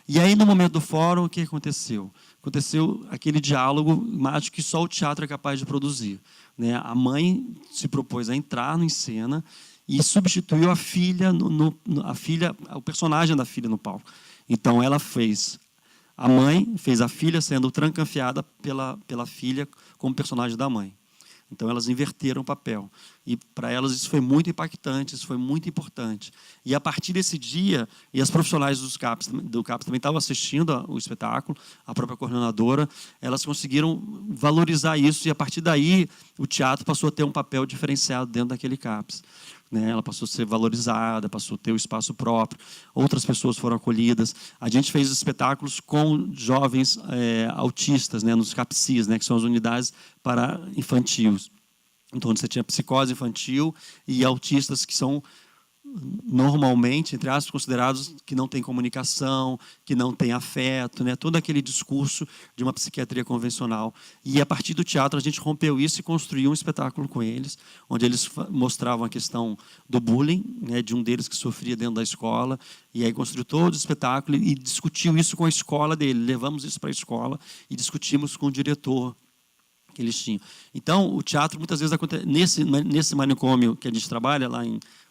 E aí, no momento do fórum, o que aconteceu? Aconteceu aquele diálogo mágico que só o teatro é capaz de produzir, né? A mãe se propôs a entrar em cena e substituiu a filha, o personagem da filha no palco. Então, a mãe fez a filha sendo trancafiada pela filha como personagem da mãe. Então, elas inverteram o papel. E, para elas, isso foi muito impactante, isso foi muito importante. E, a partir desse dia, e as profissionais do CAPS também estavam assistindo o espetáculo, a própria coordenadora, elas conseguiram valorizar isso, e, a partir daí, o teatro passou a ter um papel diferenciado dentro daquele CAPS. Né? Ela passou a ser valorizada, passou a ter o espaço próprio, outras pessoas foram acolhidas. A gente fez espetáculos com jovens autistas, né? Nos CAPSIs, né? Que são as unidades para infantis. Então, onde você tinha psicose infantil e autistas que são normalmente, entre aspas, considerados que não têm comunicação, que não têm afeto, né? Todo aquele discurso de uma psiquiatria convencional. E, a partir do teatro, a gente rompeu isso e construiu um espetáculo com eles, onde eles mostravam a questão do bullying, né? De um deles que sofria dentro da escola, e aí construiu todo o espetáculo e discutiu isso com a escola dele. Levamos isso para a escola e discutimos com o diretor que eles tinham. Então, o teatro, muitas vezes, acontece nesse manicômio que a gente trabalha lá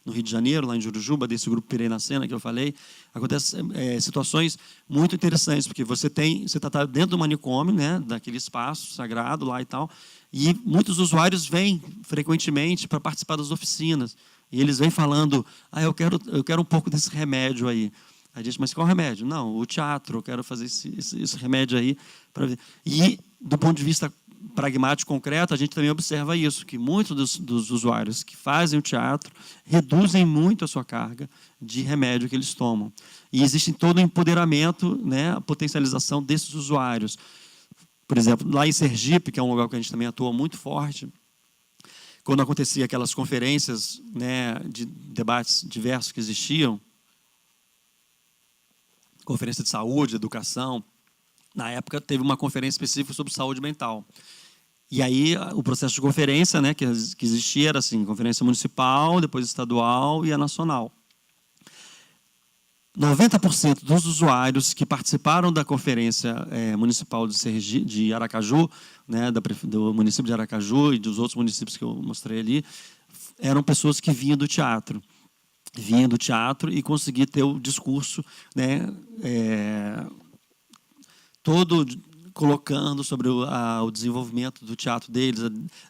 no Rio de Janeiro, lá em Jurujuba, desse grupo Pirei na Cena que eu falei, acontecem situações muito interessantes, porque você está dentro do manicômio, né, daquele espaço sagrado lá e tal, e muitos usuários vêm frequentemente para participar das oficinas, e eles vêm falando, eu quero um pouco desse remédio aí. A gente, mas qual remédio? Não, o teatro, eu quero fazer esse remédio aí para ver. E, do ponto de vista pragmático, concreto, a gente também observa isso, que muitos dos usuários que fazem o teatro reduzem muito a sua carga de remédio que eles tomam. E existe todo o empoderamento, né, a potencialização desses usuários. Por exemplo, lá em Sergipe, que é um lugar que a gente também atua muito forte, quando acontecia aquelas conferências, né, de debates diversos que existiam, conferência de saúde, educação. Na época, teve uma conferência específica sobre saúde mental. E aí, o processo de conferência, né, que existia era assim, conferência municipal, depois estadual e a nacional. 90% dos usuários que participaram da conferência municipal de Aracaju, né, do município de Aracaju e dos outros municípios que eu mostrei ali, eram pessoas que vinham do teatro. Vinham do teatro e conseguiam ter o discurso, né, todo colocando sobre o desenvolvimento do teatro deles,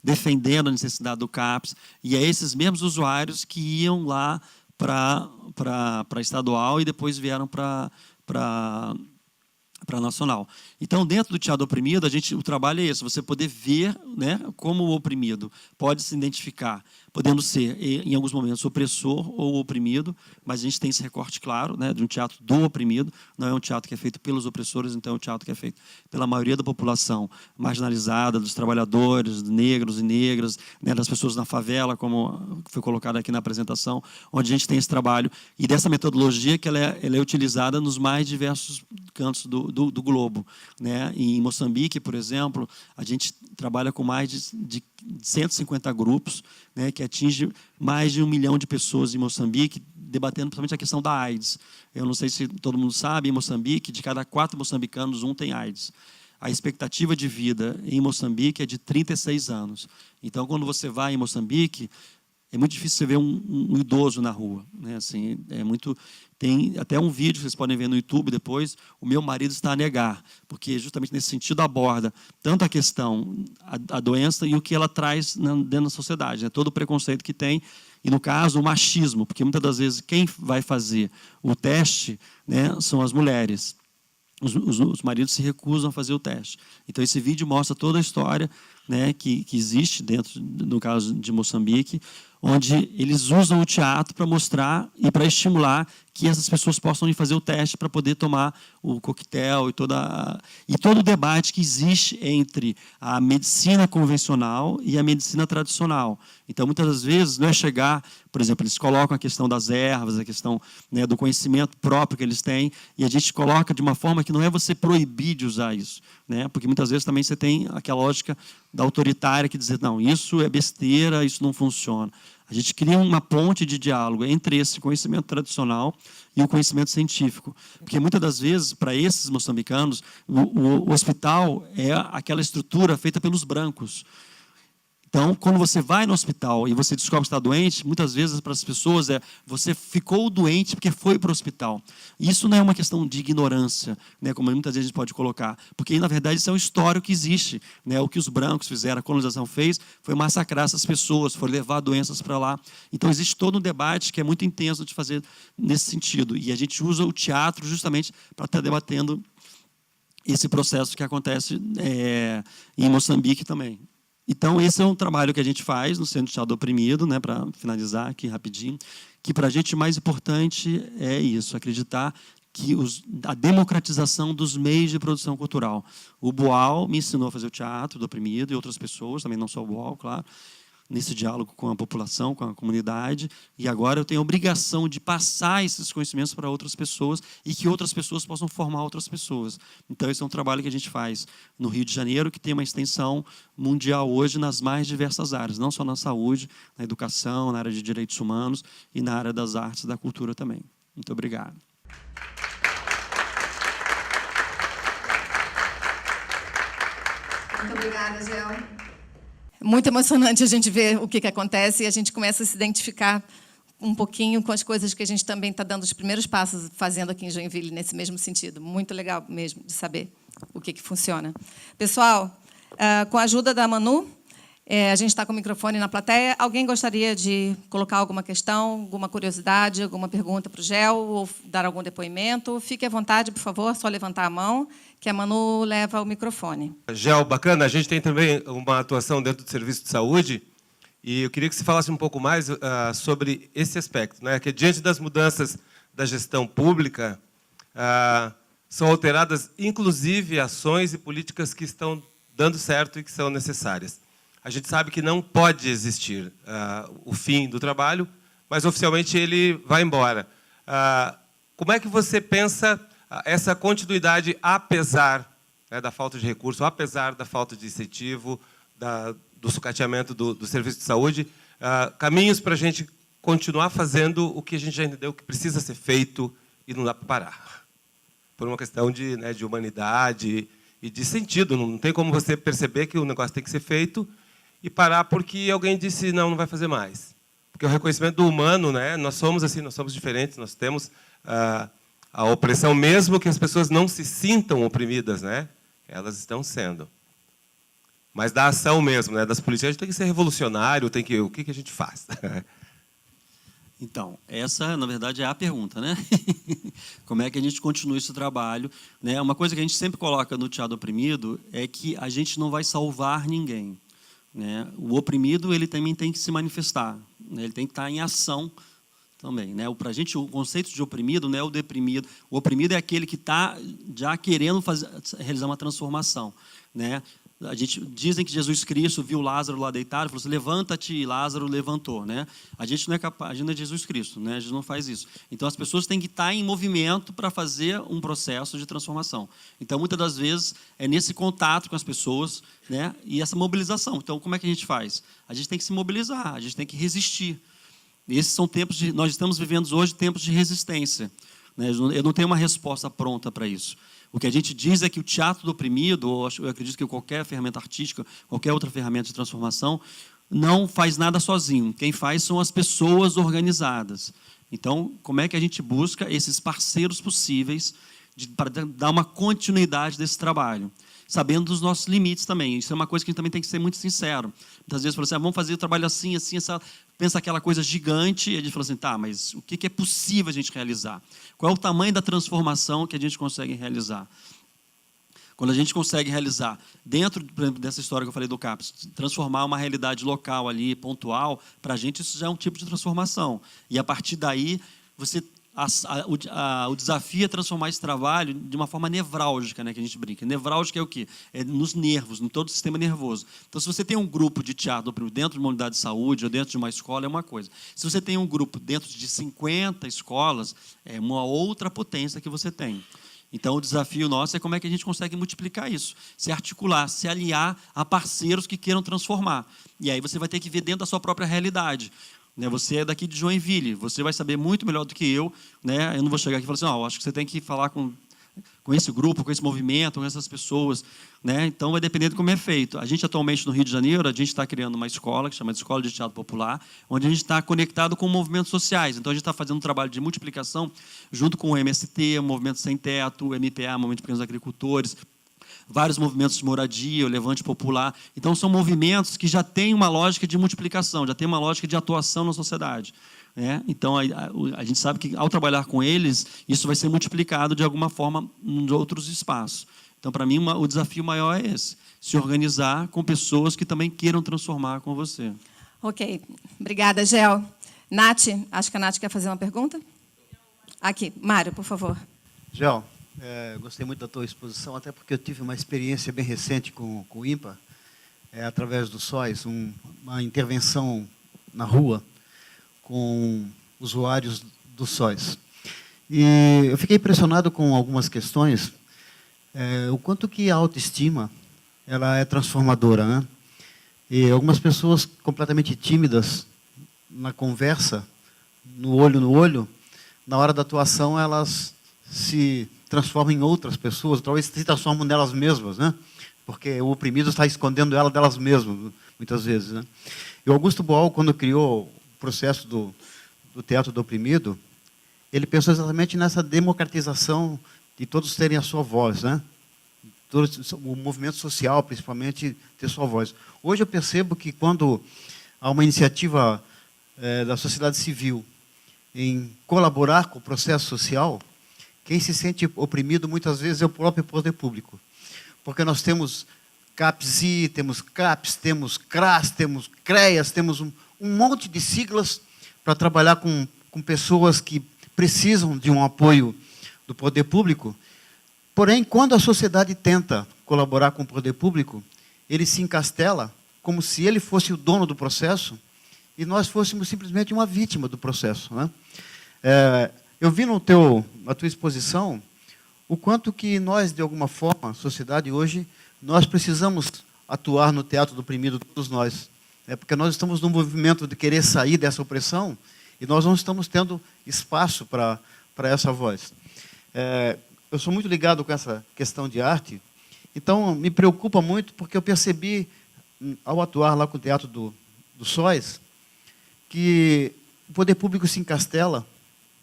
defendendo a necessidade do CAPS. E é esses mesmos usuários que iam lá para estadual e depois vieram para nacional. Então, dentro do teatro oprimido, o trabalho é esse, você poder ver, né, como o oprimido pode se identificar, podendo ser, em alguns momentos, opressor ou oprimido, mas a gente tem esse recorte claro, né, de um teatro do oprimido, não é um teatro que é feito pelos opressores, então é um teatro que é feito pela maioria da população marginalizada, dos trabalhadores, negros e negras, né, das pessoas na favela, como foi colocado aqui na apresentação, onde a gente tem esse trabalho, e dessa metodologia que ela é utilizada nos mais diversos cantos do globo. Né? Em Moçambique, por exemplo, a gente trabalha com mais de 150 grupos, né, que atinge mais de 1 milhão de pessoas em Moçambique, debatendo principalmente a questão da AIDS. Eu não sei se todo mundo sabe, em Moçambique, de cada 4 moçambicanos, 1 tem AIDS. A expectativa de vida em Moçambique é de 36 anos. Então, quando você vai em Moçambique, é muito difícil você ver um idoso na rua. Né? Assim, tem até um vídeo que vocês podem ver no YouTube depois, o meu marido está a negar, porque justamente nesse sentido aborda tanto a questão, a doença e o que ela traz dentro da sociedade, né? Todo o preconceito que tem, e no caso o machismo, porque muitas das vezes quem vai fazer o teste, né, são as mulheres. Os maridos se recusam a fazer o teste. Então, esse vídeo mostra toda a história, né, que existe dentro, no caso de Moçambique, onde eles usam o teatro para mostrar e para estimular que essas pessoas possam ir fazer o teste para poder tomar o coquetel e todo o debate que existe entre a medicina convencional e a medicina tradicional. Então, muitas das vezes, não é chegar, por exemplo, eles colocam a questão das ervas, a questão, né, do conhecimento próprio que eles têm, e a gente coloca de uma forma que não é você proibir de usar isso, né? Porque muitas vezes também você tem aquela lógica da autoritária que dizer, não, isso é besteira, isso não funciona. A gente cria uma ponte de diálogo entre esse conhecimento tradicional e o conhecimento científico. Porque, muitas das vezes, para esses moçambicanos, o hospital é aquela estrutura feita pelos brancos. Então, quando você vai no hospital e você descobre que está doente, muitas vezes para as pessoas você ficou doente porque foi para o hospital. Isso não é uma questão de ignorância, né, como muitas vezes a gente pode colocar, porque, na verdade, isso é um histórico que existe. Né? O que os brancos fizeram, a colonização fez, foi massacrar essas pessoas, foi levar doenças para lá. Então, existe todo um debate que é muito intenso de fazer nesse sentido. E a gente usa o teatro justamente para estar debatendo esse processo que acontece em Moçambique também. Então, esse é um trabalho que a gente faz no Centro de Teatro do Oprimido, né, para finalizar aqui rapidinho, que para a gente mais importante é isso, acreditar que a democratização dos meios de produção cultural. O Boal me ensinou a fazer o teatro do oprimido e outras pessoas, também não só o Boal, claro, nesse diálogo com a população, com a comunidade, e agora eu tenho a obrigação de passar esses conhecimentos para outras pessoas e que outras pessoas possam formar outras pessoas. Então, esse é um trabalho que a gente faz no Rio de Janeiro, que tem uma extensão mundial hoje nas mais diversas áreas, não só na saúde, na educação, na área de direitos humanos e na área das artes e da cultura também. Muito obrigado. Muito obrigada, Gel. Muito emocionante a gente ver o que acontece e a gente começa a se identificar um pouquinho com as coisas que a gente também está dando os primeiros passos fazendo aqui em Joinville, nesse mesmo sentido. Muito legal mesmo de saber o que funciona. Pessoal, com a ajuda da Manu, a gente está com o microfone na plateia. Alguém gostaria de colocar alguma questão, alguma curiosidade, alguma pergunta para o Gel ou dar algum depoimento? Fique à vontade, por favor, só levantar a mão, que a Manu leva o microfone. Gel, bacana. A gente tem também uma atuação dentro do serviço de saúde e eu queria que você falasse um pouco mais sobre esse aspecto, né? Que diante das mudanças da gestão pública, são alteradas, inclusive, ações e políticas que estão dando certo e que são necessárias. A gente sabe que não pode existir o fim do trabalho, mas oficialmente ele vai embora. Como é que você pensa essa continuidade, apesar da falta de recurso, apesar da falta de incentivo, do sucateamento do serviço de saúde, caminhos para a gente continuar fazendo o que a gente já entendeu que precisa ser feito e não dá para parar? Por uma questão de humanidade e de sentido. Não tem como você perceber que o negócio tem que ser feito e parar porque alguém disse não vai fazer mais. Porque o reconhecimento do humano, né, nós somos assim, nós somos diferentes, nós temos a opressão, mesmo que as pessoas não se sintam oprimidas, né, elas estão sendo. Mas da ação mesmo, né, das políticas, a gente tem que ser revolucionário, o que a gente faz? Então, essa, na verdade, é a pergunta, né? Como é que a gente continua esse trabalho? Né? Uma coisa que a gente sempre coloca no Teatro Oprimido é que a gente não vai salvar ninguém. Né? O oprimido ele também tem que se manifestar, né? Ele tem que estar em ação também. Né? Para a gente, o conceito de oprimido não é o deprimido. O oprimido é aquele que está já querendo realizar uma transformação. Né? Dizem que Jesus Cristo viu Lázaro lá deitado e falou assim, levanta-te, e Lázaro levantou. Né? A gente não é capaz, a gente não é Jesus Cristo, né? A gente não faz isso. Então, as pessoas têm que estar em movimento para fazer um processo de transformação. Então, muitas das vezes, é nesse contato com as pessoas, né? E essa mobilização. Então, como é que a gente faz? A gente tem que se mobilizar, a gente tem que resistir. E esses são tempos nós estamos vivendo hoje tempos de resistência. Né? Eu não tenho uma resposta pronta para isso. O que a gente diz é que o teatro do oprimido, ou eu acredito que qualquer ferramenta artística, qualquer outra ferramenta de transformação, não faz nada sozinho. Quem faz são as pessoas organizadas. Então, como é que a gente busca esses parceiros possíveis para dar uma continuidade desse trabalho? Sabendo dos nossos limites também. Isso é uma coisa que a gente também tem que ser muito sincero. Muitas vezes, fala assim, vamos fazer o trabalho assim, assim, essa... pensa aquela coisa gigante, e a gente fala assim, tá, mas o que é possível a gente realizar? Qual é o tamanho da transformação que a gente consegue realizar? Quando a gente consegue realizar, dentro dessa história que eu falei do CAPS, transformar uma realidade local ali, pontual, para a gente isso já é um tipo de transformação. E, a partir daí, o desafio é transformar esse trabalho de uma forma nevrálgica, né, que a gente brinca. Nevrálgica é o quê? É nos nervos, em todo o sistema nervoso. Então, se você tem um grupo de teatro dentro de uma unidade de saúde ou dentro de uma escola, é uma coisa. Se você tem um grupo dentro de 50 escolas, é uma outra potência que você tem. Então, o desafio nosso é como é que a gente consegue multiplicar isso, se articular, se aliar a parceiros que queiram transformar. E aí você vai ter que ver dentro da sua própria realidade. Você é daqui de Joinville, você vai saber muito melhor do que eu. Eu não vou chegar aqui e falar assim, eu acho que você tem que falar com esse grupo, com esse movimento, com essas pessoas. Então, vai depender de como é feito. A gente, atualmente, no Rio de Janeiro, a gente está criando uma escola, que chama de Escola de Teatro Popular, onde a gente está conectado com movimentos sociais. Então, a gente está fazendo um trabalho de multiplicação junto com o MST, o Movimento Sem Teto, o MPA, o Movimento de Pequenos Agricultores, vários movimentos de moradia, o Levante Popular. Então, são movimentos que já têm uma lógica de multiplicação, já têm uma lógica de atuação na sociedade. Então, a gente sabe que, ao trabalhar com eles, isso vai ser multiplicado de alguma forma em outros espaços. Então, para mim, o desafio maior é esse, se organizar com pessoas que também queiram transformar com você. Ok. Obrigada, Gel. Nath, acho que a Nath quer fazer uma pergunta. Aqui, Mário, por favor. Gel, gostei muito da tua exposição, até porque eu tive uma experiência bem recente com o IMPA, através do SOS, uma intervenção na rua com usuários do SOS. E eu fiquei impressionado com algumas questões, o quanto que a autoestima ela é transformadora, né? E algumas pessoas completamente tímidas na conversa, no olho, na hora da atuação, elas se transformam em outras pessoas, talvez se transformam nelas mesmas, né? Porque o oprimido está escondendo ela delas mesmas, muitas vezes, né? E o Augusto Boal, quando criou o processo do teatro do oprimido, ele pensou exatamente nessa democratização de todos terem a sua voz, né? O movimento social, principalmente, ter sua voz. Hoje eu percebo que quando há uma iniciativa da sociedade civil em colaborar com o processo social, quem se sente oprimido muitas vezes é o próprio poder público. Porque nós temos CAPSI, temos CAPS, temos CRAS, temos CREAS, temos um monte de siglas para trabalhar com pessoas que precisam de um apoio do poder público. Porém, quando a sociedade tenta colaborar com o poder público, ele se encastela como se ele fosse o dono do processo e nós fôssemos simplesmente uma vítima do processo, né? Eu vi na tua exposição o quanto que nós, de alguma forma, a sociedade hoje, nós precisamos atuar no teatro do oprimido, todos nós. Porque nós estamos num movimento de querer sair dessa opressão e nós não estamos tendo espaço para essa voz. Eu sou muito ligado com essa questão de arte, então me preocupa muito porque eu percebi, ao atuar lá com o teatro do SOS, que o poder público se encastela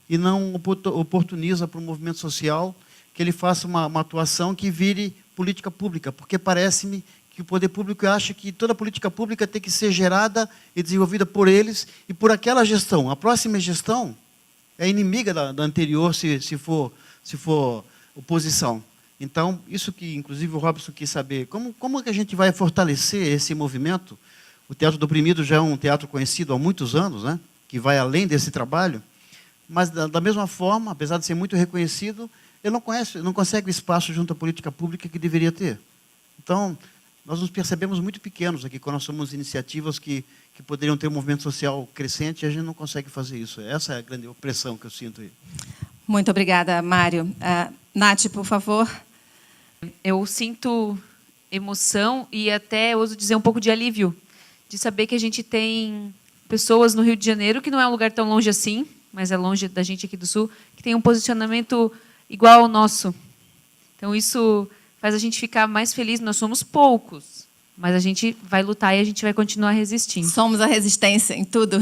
e não oportuniza para o movimento social que ele faça uma atuação que vire política pública, porque parece-me que o poder público acha que toda política pública tem que ser gerada e desenvolvida por eles e por aquela gestão. A próxima gestão é inimiga da anterior, se for oposição. Então, isso que, inclusive, o Robson quis saber, como é que a gente vai fortalecer esse movimento? O Teatro do Oprimido já é um teatro conhecido há muitos anos, né, que vai além desse trabalho, mas, da mesma forma, apesar de ser muito reconhecido, ele não consegue o espaço junto à política pública que deveria ter. Então, nós nos percebemos muito pequenos aqui, quando nós somos iniciativas que poderiam ter um movimento social crescente, e a gente não consegue fazer isso. Essa é a grande opressão que eu sinto aí. Muito obrigada, Mário. Nath, por favor. Eu sinto emoção e até ouso dizer um pouco de alívio, de saber que a gente tem pessoas no Rio de Janeiro, que não é um lugar tão longe assim, mas é longe da gente aqui do Sul, que tem um posicionamento igual ao nosso. Então, isso faz a gente ficar mais feliz. Nós somos poucos, mas a gente vai lutar e a gente vai continuar resistindo. Somos a resistência em tudo.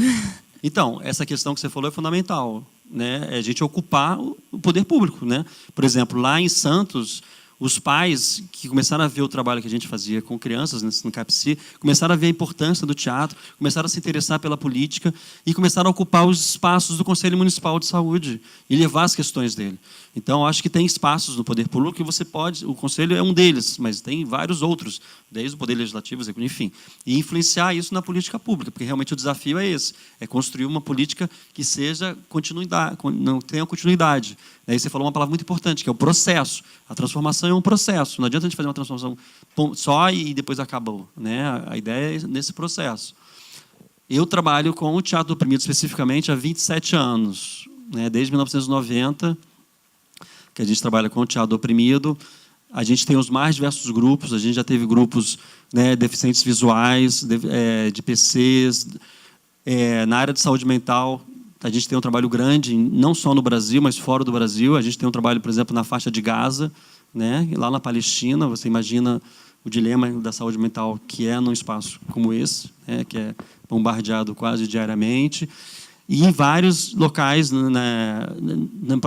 Então, essa questão que você falou é fundamental, né? É a gente ocupar o poder público, né? Por exemplo, lá em Santos, os pais que começaram a ver o trabalho que a gente fazia com crianças no CAPSI, começaram a ver a importância do teatro, começaram a se interessar pela política e começaram a ocupar os espaços do Conselho Municipal de Saúde e levar as questões dele. Então, acho que tem espaços no poder público que você pode, o Conselho é um deles, mas tem vários outros, desde o Poder Legislativo, enfim, e influenciar isso na política pública, porque realmente o desafio é esse, é construir uma política que seja continuidade, não tenha continuidade. Aí você falou uma palavra muito importante, que é o processo. A transformação é um processo. Não adianta a gente fazer uma transformação só e depois acabou, né? A ideia é nesse processo. Eu trabalho com o Teatro do Oprimido especificamente há 27 anos, né? Desde 1990. que a gente trabalha com o teatro do oprimido. A gente tem os mais diversos grupos, a gente já teve grupos, né, deficientes visuais, de PCs, na área de saúde mental. A gente tem um trabalho grande, não só no Brasil, mas fora do Brasil. A gente tem um trabalho, por exemplo, na faixa de Gaza, né, lá na Palestina. Você imagina o dilema da saúde mental que é num espaço como esse, né, que é bombardeado quase diariamente. E em vários locais na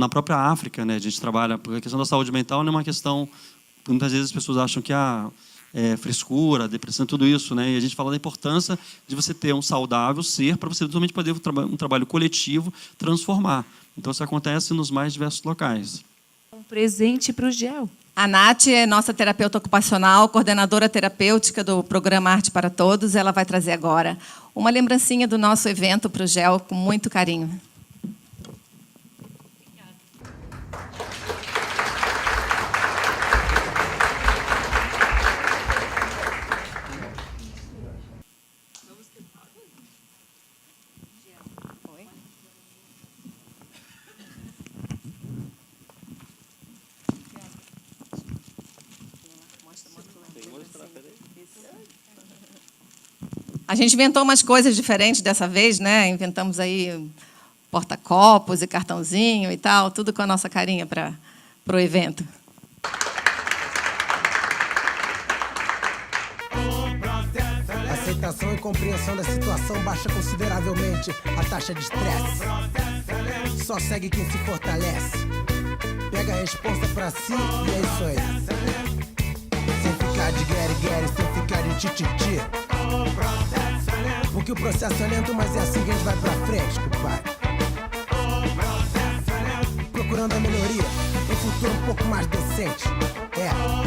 própria África, né, a gente trabalha, porque a questão da saúde mental não é uma questão, muitas vezes as pessoas acham que frescura, depressão, tudo isso, né, e a gente fala da importância de você ter um saudável ser para você totalmente poder um trabalho coletivo transformar. Então isso acontece nos mais diversos locais. Um presente para o GEL. A Nath é nossa terapeuta ocupacional, coordenadora terapêutica do programa Arte para Todos. Ela vai trazer agora uma lembrancinha do nosso evento para o GEL, com muito carinho. A gente inventou umas coisas diferentes dessa vez, né? Inventamos aí porta-copos e cartãozinho e tal, tudo com a nossa carinha para o evento. Aceitação e compreensão da situação baixa consideravelmente a taxa de estresse. Só segue quem se fortalece. Pega a responsa pra si e é isso aí. Sem ficar de guere-guere, sem ficar de tititi. Porque o processo é lento, mas é assim que a gente vai pra frente, compadre. Procurando a melhoria, um futuro um pouco mais decente.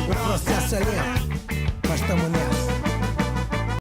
O processo é lento, mas tamo nessa.